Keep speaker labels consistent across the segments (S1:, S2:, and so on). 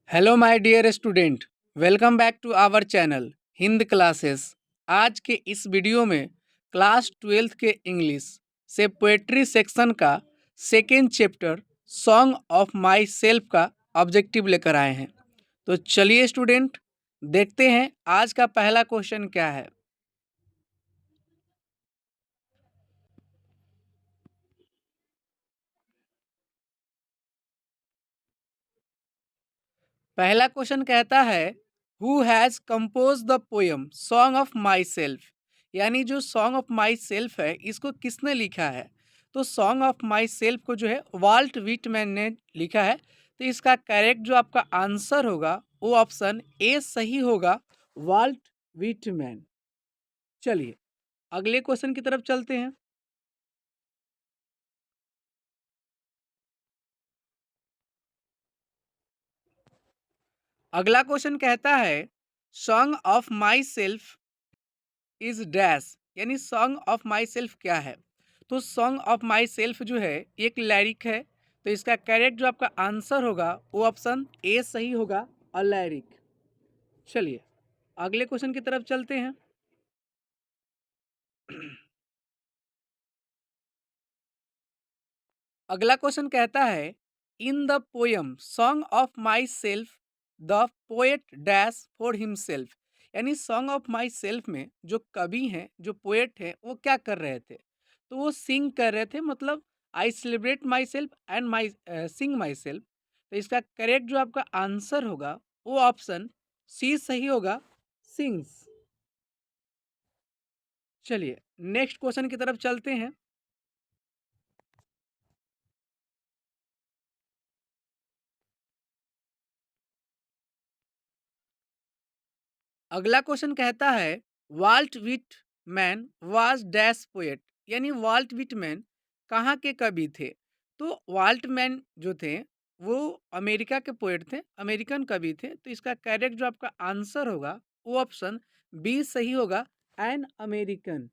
S1: Hello my dear student, welcome back to our channel Hind classes. आज के इस video में क्लास 12th के इंग्लिश से पोएट्री सेक्शन का second chapter song of my self का ऑब्जेक्टिव लेकर आए हैं। तो चलिए स्टूडेंट, देखते हैं आज का पहला क्वेश्चन क्या है। पहला क्वेश्चन कहता है who has compose the poem song of Myself, यानी जो सॉन्ग ऑफ माई सेल्फ है इसको किसने लिखा है। तो सॉन्ग ऑफ माई सेल्फ को जो है वाल्ट विटमैन ने लिखा है। तो इसका करेक्ट जो आपका आंसर होगा वो ऑप्शन ए सही होगा, वाल्ट विटमैन। चलिए अगले क्वेश्चन की तरफ चलते हैं। अगला क्वेश्चन कहता है song of myself is dash, यानी सॉन्ग ऑफ माई सेल्फ क्या है। तो सॉन्ग ऑफ माई सेल्फ जो है एक लैरिक है। तो इसका करेक्ट जो आपका आंसर होगा वो ऑप्शन ए सही होगा, अ लैरिक। चलिए अगले क्वेश्चन की तरफ चलते हैं। अगला क्वेश्चन कहता है in the poem song of Myself the poet dash for himself, यानी सॉन्ग ऑफ माई सेल्फ में जो कवि हैं, जो पोएट हैं, वो क्या कर रहे थे। तो वो सिंग कर रहे थे, मतलब I celebrate myself and my sing myself. तो इसका करेक्ट जो आपका आंसर होगा वो ऑप्शन सी सही होगा, सिंग्स। चलिए नेक्स्ट क्वेश्चन की तरफ चलते हैं। अगला क्वेश्चन कहता है Walt Whitman was dash poet, यानी वाल्ट विटमैन कहाँ के कवि थे। तो वाल्टमैन जो थे वो अमेरिका के पोएट थे, अमेरिकन कवि थे। तो इसका करेक्ट जो आपका आंसर होगा वो ऑप्शन बी सही होगा, एन अमेरिकन।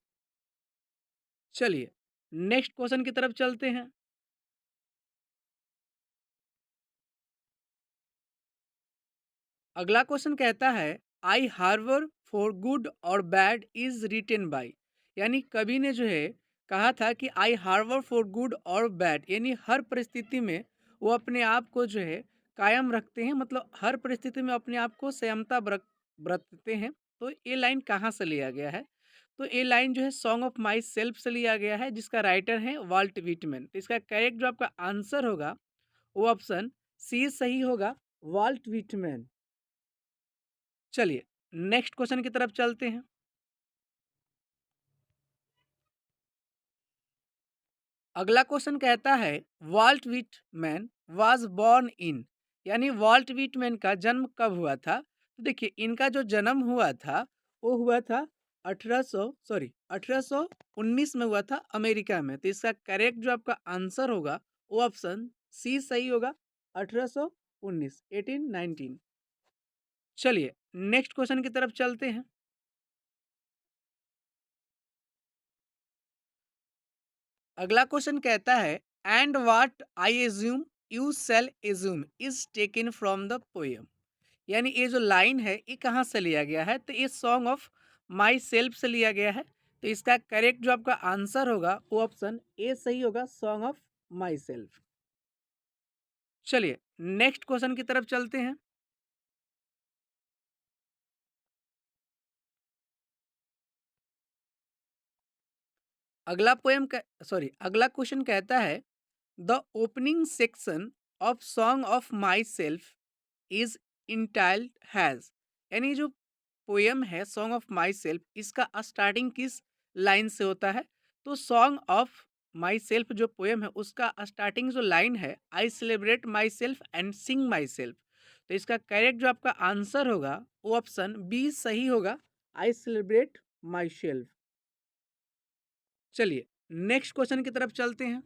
S1: चलिए नेक्स्ट क्वेश्चन की तरफ चलते हैं। अगला क्वेश्चन कहता है आई हार्बर फॉर गुड और बैड इज रिटेन बाय, यानी कवि ने जो है कहा था कि आई हार्बर फॉर गुड और बैड, यानी हर परिस्थिति में वो अपने आप को जो है कायम रखते हैं, मतलब हर परिस्थिति में अपने आप को संयमता बरतते हैं। तो ये लाइन कहाँ से लिया गया है। तो ये लाइन जो है सॉन्ग ऑफ माई सेल्फ से लिया गया है, जिसका राइटर है वाल्ट विटमैन। तो इसका करेक्ट जो आपका आंसर होगा वो ऑप्शन सी सही होगा, वाल्ट विटमैन। चलिए नेक्स्ट क्वेश्चन की तरफ चलते हैं। अगला क्वेश्चन कहता है Walt Whitman was born in, यानी वाल्ट विटमैन का जन्म कब हुआ था। तो देखिए इनका जो जन्म हुआ था वो हुआ था 1819 में हुआ था, अमेरिका में। तो इसका करेक्ट जो आपका आंसर होगा वो ऑप्शन सी सही होगा, 1819, 1819। चलिए नेक्स्ट क्वेश्चन की तरफ चलते हैं। अगला क्वेश्चन कहता है and what I assume you shall assume is taken from the poem, यानी ये जो लाइन है ये कहाँ से लिया गया है। तो ये सॉन्ग ऑफ माई सेल्फ से लिया गया है। तो इसका करेक्ट जो आपका आंसर होगा वो ऑप्शन ए सही होगा, सॉन्ग ऑफ माई सेल्फ। चलिए नेक्स्ट क्वेश्चन की तरफ चलते हैं। अगला क्वेश्चन कहता है the opening section of song of myself is entitled has, यानी जो पोयम है सॉन्ग ऑफ माई सेल्फ इसका स्टार्टिंग किस लाइन से होता है। तो सॉन्ग ऑफ माई सेल्फ जो पोयम है उसका स्टार्टिंग जो लाइन है I celebrate myself and sing myself. तो इसका करेक्ट जो आपका आंसर होगा वो ऑप्शन बी सही होगा, आई सेलिब्रेट माई सेल्फ। चलिए नेक्स्ट क्वेश्चन की तरफ चलते हैं।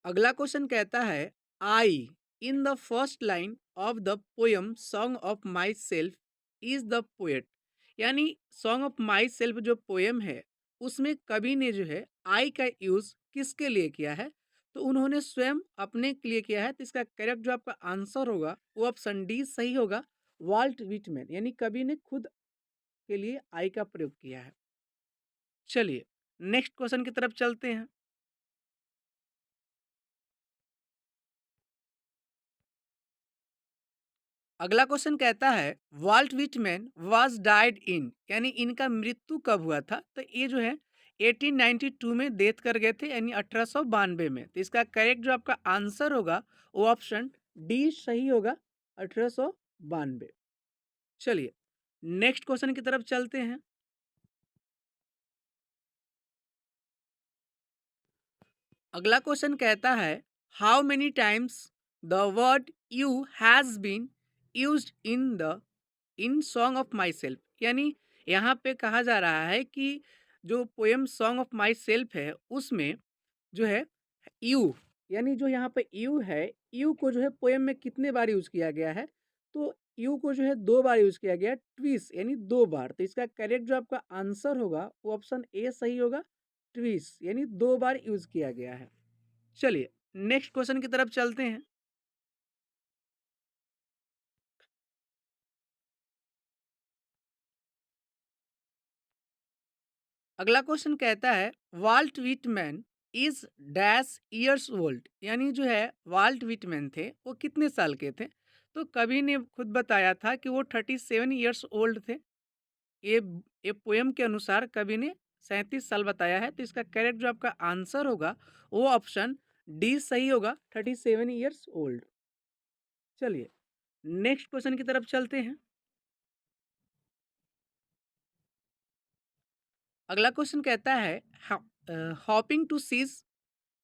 S1: अगला क्वेश्चन कहता है I in the first line of the poem song of myself is the poet, यानी सॉन्ग ऑफ माई सेल्फ जो पोयम है उसमें कवि ने जो है आई का यूज किसके लिए किया है? तो उन्होंने स्वयं अपने के लिए किया है। तो इसका करेक्ट जो आपका आंसर होगा वो ऑप्शन डी सही होगा, वाल्ट विटमैन, यानी कवि ने खुद के लिए आई का प्रयोग किया है। चलिए नेक्स्ट क्वेश्चन की तरफ चलते हैं। अगला क्वेश्चन कहता है Walt Whitman was died in, यानी इनका मृत्यु कब हुआ था? तो ये जो है 1892 में डेथ कर गए थे, यानी 1892 में। तो इसका करेक्ट जो आपका आंसर होगा वो ऑप्शन डी सही होगा, 1892। चलिए नेक्स्ट क्वेश्चन की तरफ चलते हैं। अगला क्वेश्चन कहता है how many times the word you has been used in Song of Myself, यानी यहाँ पे कहा जा रहा है कि जो poem Song of Myself है उसमें जो है यू, यानी जो यहाँ पे यू है, यू को जो है पोएम में कितने बार यूज किया गया है? तो यू को जो है 2 बार यूज किया गया है, ट्विस यानी 2 बार। तो इसका करेक्ट जो आपका आंसर होगा वो ऑप्शन ए सही होगा, ट्विस यानी 2 बार यूज किया गया है। चलिए नेक्स्ट क्वेश्चन की तरफ चलते हैं। अगला क्वेश्चन कहता है Walt Whitman is dash years old, यानी जो है वाल्ट विटमैन थे वो कितने साल के थे? तो कवि ने खुद बताया था कि वो 37 ईयर्स ओल्ड थे। ये ये पोयम के अनुसार कवि ने 37 साल बताया है। तो इसका करेक्ट जो आपका आंसर होगा वो ऑप्शन डी सही होगा, 37 ईयर्स ओल्ड। चलिए नेक्स्ट क्वेश्चन की तरफ चलते हैं। अगला क्वेश्चन कहता है hoping to cease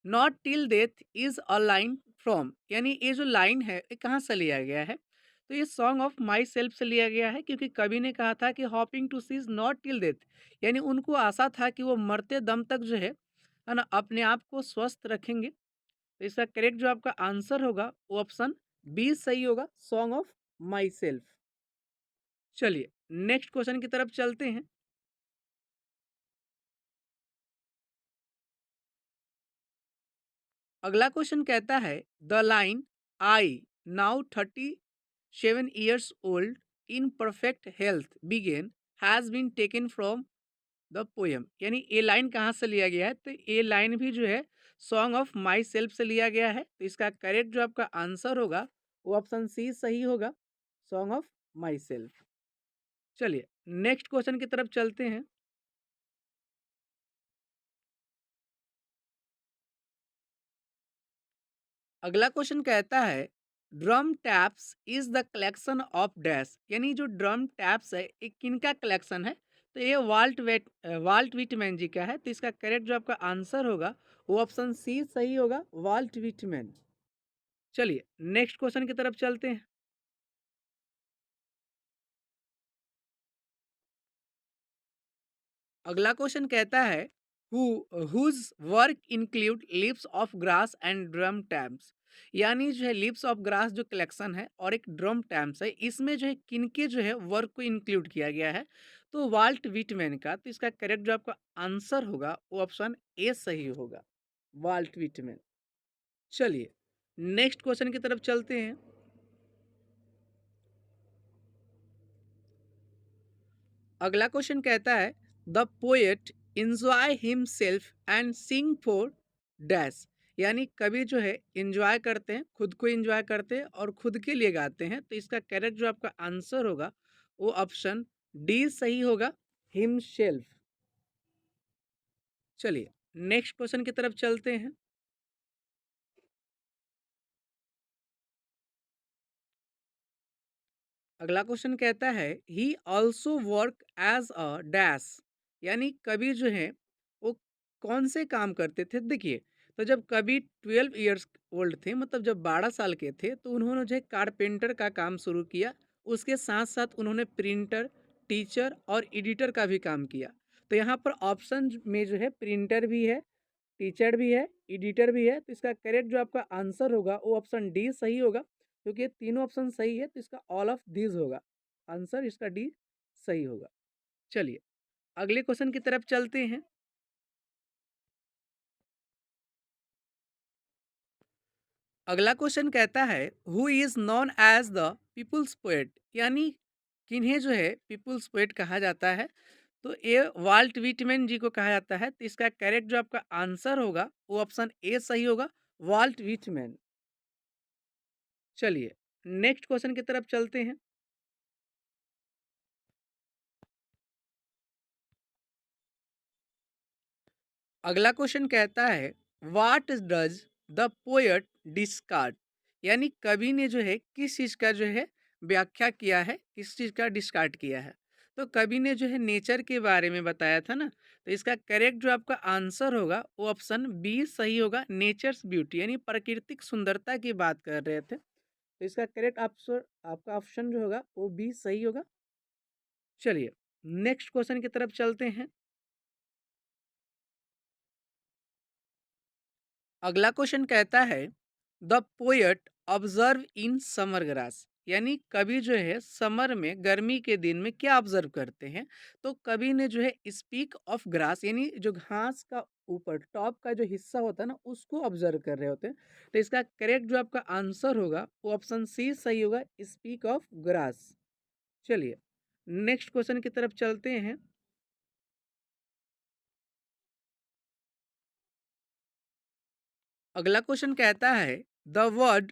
S1: not till death is a line from, यानी ये जो लाइन है ये कहाँ से लिया गया है? तो ये सॉन्ग ऑफ माई सेल्फ से लिया गया है, क्योंकि कवि ने कहा था कि hoping to cease not till death, यानी उनको आशा था कि वो मरते दम तक जो है ना, अपने आप को स्वस्थ रखेंगे। तो इसका करेक्ट जो आपका आंसर होगा वो ऑप्शन बी सही होगा, सॉन्ग ऑफ माई सेल्फ। चलिए नेक्स्ट क्वेश्चन की तरफ चलते हैं। अगला क्वेश्चन कहता है the line I now 37 years old in perfect health begin has been taken from the poem, यानी ये लाइन कहाँ से लिया गया है? तो ये लाइन भी जो है सॉन्ग ऑफ माई सेल्फ से लिया गया है। तो इसका करेक्ट जो आपका आंसर होगा वो ऑप्शन सी सही होगा, सॉन्ग ऑफ माई सेल्फ। चलिए नेक्स्ट क्वेश्चन की तरफ चलते हैं। अगला क्वेश्चन कहता है drum taps is the collection of dash, यानी जो ड्रम टैप्स है ये किनका कलेक्शन है? तो ये वाल्ट विटमैन जी का है। तो इसका करेक्ट जो आपका आंसर होगा वो ऑप्शन सी सही होगा, वाल्ट विटमैन। चलिए नेक्स्ट क्वेश्चन की तरफ चलते हैं। अगला क्वेश्चन कहता है who whose work include Leaves of Grass and Drum Taps, यानी जो है लिप्स ऑफ ग्रास जो कलेक्शन है और एक ड्रम टैम्स है, इसमें जो है किनके जो है वर्क को इंक्लूड किया गया है? तो वाल्ट विटमैन का। तो इसका करेक्ट जो आपका आंसर होगा वो ऑप्शन ए सही होगा, वाल्ट विटमैन। चलिए नेक्स्ट क्वेश्चन की तरफ चलते हैं। अगला क्वेश्चन कहता है the poet enjoy himself and sing for dash, यानी कवि जो है इंजॉय करते हैं, खुद को इंजॉय करते हैं और खुद के लिए गाते हैं। तो इसका करेक्ट जो आपका आंसर होगा वो ऑप्शन डी सही होगा, हिमसेल्फ। चलिए नेक्स्ट क्वेश्चन की तरफ चलते हैं। अगला क्वेश्चन कहता है he also work as a dash, यानी कवि जो है वो कौन से काम करते थे? देखिए तो जब कवि 12 ईयर्स ओल्ड थे, मतलब जब 12 साल के थे, तो उन्होंने जो है कारपेंटर का काम शुरू किया। उसके साथ साथ उन्होंने प्रिंटर, टीचर और एडिटर का भी काम किया। तो यहाँ पर ऑप्शन में जो है प्रिंटर भी है, टीचर भी है, एडिटर भी है। तो इसका करेक्ट जो आपका आंसर होगा वो ऑप्शन डी सही होगा, क्योंकि ये तीनों ऑप्शन सही है। तो इसका ऑल ऑफ दीज होगा, आंसर इसका डी सही होगा। चलिए अगले क्वेश्चन की तरफ चलते हैं। अगला क्वेश्चन कहता है who is known as the people's poet, यानी किन्हें जो है पीपुल्स पोएट कहा जाता है। तो ये वाल्ट विटमैन जी को कहा जाता है। तो इसका करेक्ट जो आपका आंसर होगा वो ऑप्शन ए सही होगा, वाल्ट विटमैन। चलिए नेक्स्ट क्वेश्चन की तरफ चलते हैं। अगला क्वेश्चन कहता है what does the poet discard, यानी कवि ने जो है किस चीज का जो है व्याख्या किया है, किस चीज का डिस्कार्ड किया है। तो कवि ने जो है नेचर के बारे में बताया था ना। तो इसका करेक्ट जो आपका आंसर होगा वो ऑप्शन बी सही होगा, नेचर्स ब्यूटी, यानी प्राकृतिक सुंदरता की बात कर रहे थे। तो इसका करेक्ट आंसर आपका ऑप्शन जो होगा वो बी सही होगा। चलिए नेक्स्ट क्वेश्चन की तरफ चलते हैं। अगला क्वेश्चन कहता है the poet observe in summer grass, यानी कवि जो है समर में गर्मी के दिन में क्या ऑब्जर्व करते हैं। तो कवि ने जो है स्पीक ऑफ ग्रास, यानी जो घास का ऊपर टॉप का जो हिस्सा होता है ना उसको ऑब्जर्व कर रहे होते हैं। तो इसका करेक्ट जो आपका आंसर होगा वो ऑप्शन सी सही होगा, स्पीक ऑफ ग्रास। चलिए नेक्स्ट क्वेश्चन की तरफ चलते हैं। अगला क्वेश्चन कहता है the word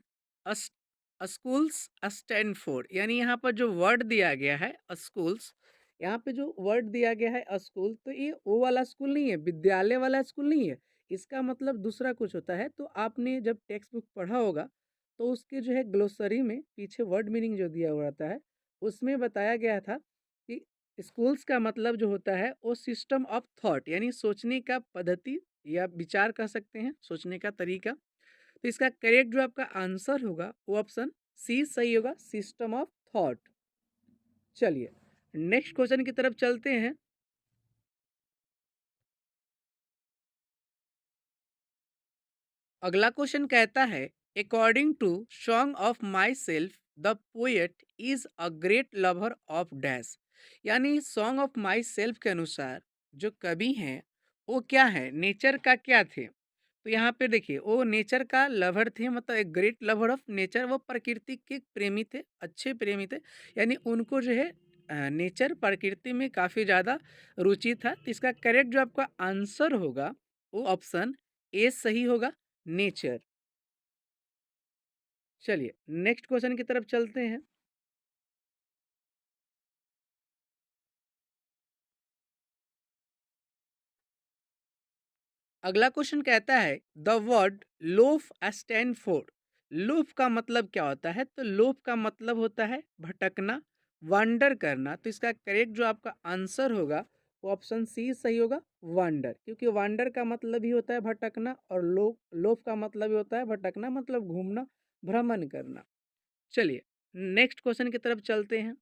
S1: schools stand for, यानी यहाँ पर जो वर्ड दिया गया है स्कूल्स, यहाँ पे जो वर्ड दिया गया है स्कूल, तो ये वो वाला स्कूल नहीं है, विद्यालय वाला स्कूल नहीं है। इसका मतलब दूसरा कुछ होता है। तो आपने जब टेक्स्ट बुक पढ़ा होगा तो उसके जो है ग्लोसरी में पीछे वर्ड मीनिंग जो दिया हुआ रहता है उसमें बताया गया था कि स्कूल्स का मतलब जो होता है वो सिस्टम ऑफ थॉट, यानी सोचने का पद्धति या विचार कह सकते हैं, सोचने का तरीका। तो इसका करेक्ट जो आपका आंसर होगा वो ऑप्शन सी सही होगा, सिस्टम ऑफ थॉट। चलिए नेक्स्ट क्वेश्चन की तरफ चलते हैं। अगला क्वेश्चन कहता है according to Song of Myself the poet is a great lover of dash, यानी सॉन्ग ऑफ माई सेल्फ के अनुसार जो कवि हैं वो क्या है, नेचर का क्या थे। तो यहाँ पे देखिए वो नेचर का लवर थे, मतलब एक ग्रेट लवर ऑफ नेचर, वो प्रकृति के प्रेमी थे, अच्छे प्रेमी थे। यानी उनको जो है नेचर प्रकृति में काफ़ी ज़्यादा रुचि था। तो इसका करेक्ट जो आपका आंसर होगा वो ऑप्शन ए सही होगा, नेचर। चलिए नेक्स्ट क्वेश्चन की तरफ चलते हैं। अगला क्वेश्चन कहता है the word loaf stand for, loaf का मतलब क्या होता है। तो लोफ का मतलब होता है भटकना, वांडर करना। तो इसका करेक्ट जो आपका आंसर होगा वो ऑप्शन सी सही होगा, वांडर, क्योंकि वांडर का मतलब ही होता है भटकना और लोफ लोफ का मतलब ही होता है भटकना, मतलब घूमना, भ्रमण करना। चलिए नेक्स्ट क्वेश्चन की तरफ चलते हैं।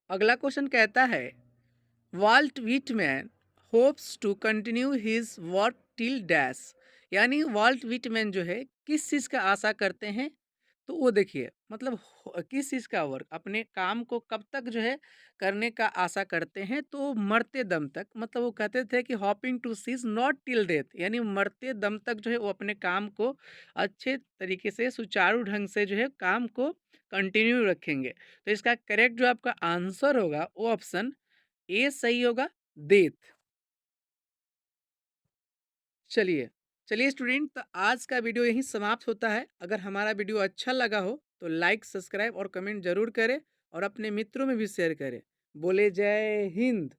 S1: अगला क्वेश्चन कहता है Walt Whitman hopes to continue his work till dash, यानी वाल्ट विटमैन जो है किस चीज़ का आशा करते हैं। तो वो देखिए मतलब किस चीज़ का वर्क, अपने काम को कब तक जो है करने का आशा करते हैं। तो मरते दम तक, मतलब वो कहते थे कि hoping to cease not till death, यानी मरते दम तक जो है वो अपने काम को अच्छे तरीके से सुचारू ढंग से जो है काम को कंटिन्यू रखेंगे। तो इसका करेक्ट जो आपका आंसर होगा वो ऑप्शन ए सही होगा, डेथ। चलिए चलिए स्टूडेंट, तो आज का वीडियो यहीं समाप्त होता है। अगर हमारा वीडियो अच्छा लगा हो तो लाइक सब्सक्राइब और कमेंट जरूर करें और अपने मित्रों में भी शेयर करें। बोले जय हिंद।